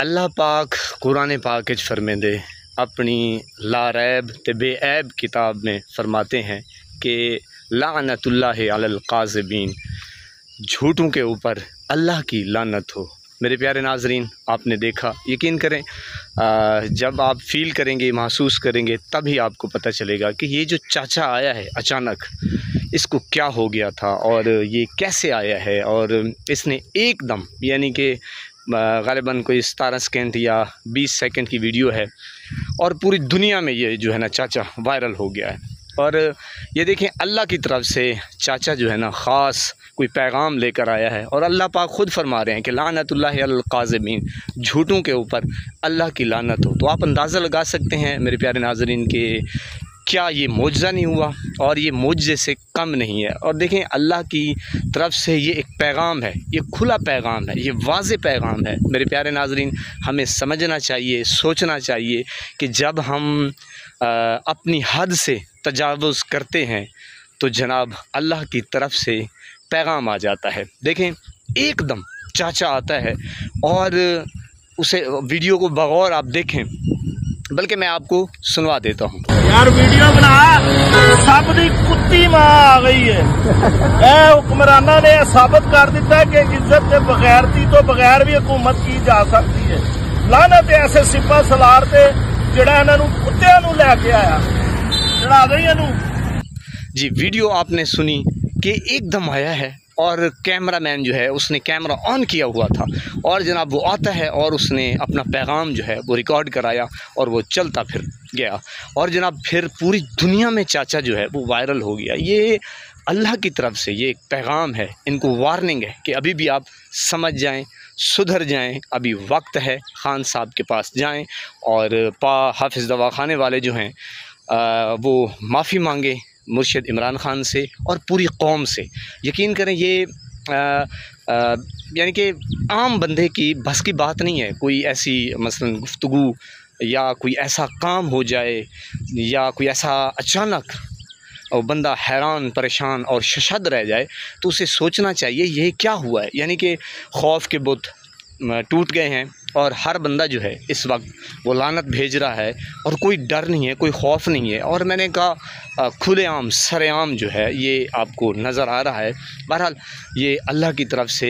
अल्लाह पाक कुरान पाक फरमेंदे अपनी लारैब ते बेऐब किताब में फ़रमाते हैं कि लानतुल्लाहि अलल काज़िबीन, झूठों के ऊपर अल्लाह की लानत हो। मेरे प्यारे नाज़रीन, आपने देखा, यकीन करें जब आप फ़ील करेंगे, महसूस करेंगे, तभी आपको पता चलेगा कि ये जो चाचा आया है अचानक, इसको क्या हो गया था और ये कैसे आया है। और इसने एकदम यानी कि ग़ालिबन कोई 17 सेकंड या 20 सेकंड की वीडियो है और पूरी दुनिया में ये जो है ना चाचा वायरल हो गया है। और ये देखें, अल्लाह की तरफ से चाचा जो है ना ख़ास कोई पैगाम लेकर आया है और अल्लाह पाक ख़ुद फरमा रहे हैं कि लानतुल्लाहि अलल काज़िबीन, झूठों के ऊपर अल्लाह की लानत हो। तो आप अंदाज़ा लगा सकते हैं मेरे प्यारे नाज़रीन कि क्या ये मौजज़ा नहीं हुआ और ये मौजज़े से कम नहीं है। और देखें, अल्लाह की तरफ से ये एक पैगाम है, ये खुला पैगाम है, ये वाज़े पैगाम है। मेरे प्यारे नाज़रीन, हमें समझना चाहिए, सोचना चाहिए कि जब हम अपनी हद से तजावुज़ करते हैं तो जनाब अल्लाह की तरफ से पैगाम आ जाता है। देखें, एकदम चाचा आता है और उसे वीडियो को बगौर आप देखें, बल्कि मैं आपको सुनवा देता हूँ। यार वीडियो बना, सब दी कुत्ती मां आ गई है। हुक्मराना ने साबित कर दिता है कि इज्जत के बगैरती तो बगैर भी हुकूमत की जा सकती है। लानत ऐसे सिपा सलार से जिहड़ा इन्हां नूं कुत्तियां नूं लैके आया, चढ़ा गई इन्हूं। जी, वीडियो आपने सुनी कि एकदम आया है और कैमरामैन जो है उसने कैमरा ऑन किया हुआ था और जनाब वो आता है और उसने अपना पैगाम जो है वो रिकॉर्ड कराया और वो चलता फिर गया और जनाब फिर पूरी दुनिया में चाचा जो है वो वायरल हो गया। ये अल्लाह की तरफ से ये एक पैगाम है, इनको वार्निंग है कि अभी भी आप समझ जाएं, सुधर जाएं, अभी वक्त है, खान साहब के पास जाएं और हाफिज़ दवाखाने वाले जो हैं वो माफ़ी मांगे मुर्शिद इमरान खान से और पूरी कौम से। यकीन करें, ये यानी कि आम बंदे की बस की बात नहीं है। कोई ऐसी मसलन गुफ्तगू या कोई ऐसा काम हो जाए या कोई ऐसा अचानक और बंदा हैरान, परेशान और शशद रह जाए तो उसे सोचना चाहिए ये क्या हुआ है। यानी कि खौफ के बुत टूट गए हैं और हर बंदा जो है इस वक्त वो लानत भेज रहा है और कोई डर नहीं है, कोई खौफ नहीं है। और मैंने कहा खुलेआम सरेआम जो है ये आपको नज़र आ रहा है। बहरहाल ये अल्लाह की तरफ से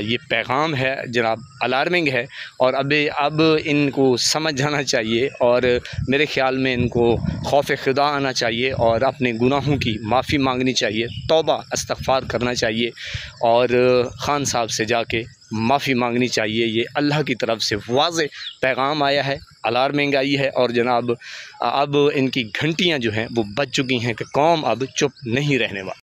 ये पैगाम है जनाब, अलार्मिंग है और अब इनको समझ जाना चाहिए और मेरे ख़्याल में इनको खौफ खुदा आना चाहिए और अपने गुनाहों की माफ़ी मांगनी चाहिए, तौबा इस्तग़फ़ार करना चाहिए और खान साहब से जाके माफ़ी मांगनी चाहिए। ये अल्लाह की तरफ से वाज़े पैगाम आया है, अलार्मिंग आई है और जनाब अब इनकी घंटियां जो हैं वो बज चुकी हैं कि कौम अब चुप नहीं रहने वाली।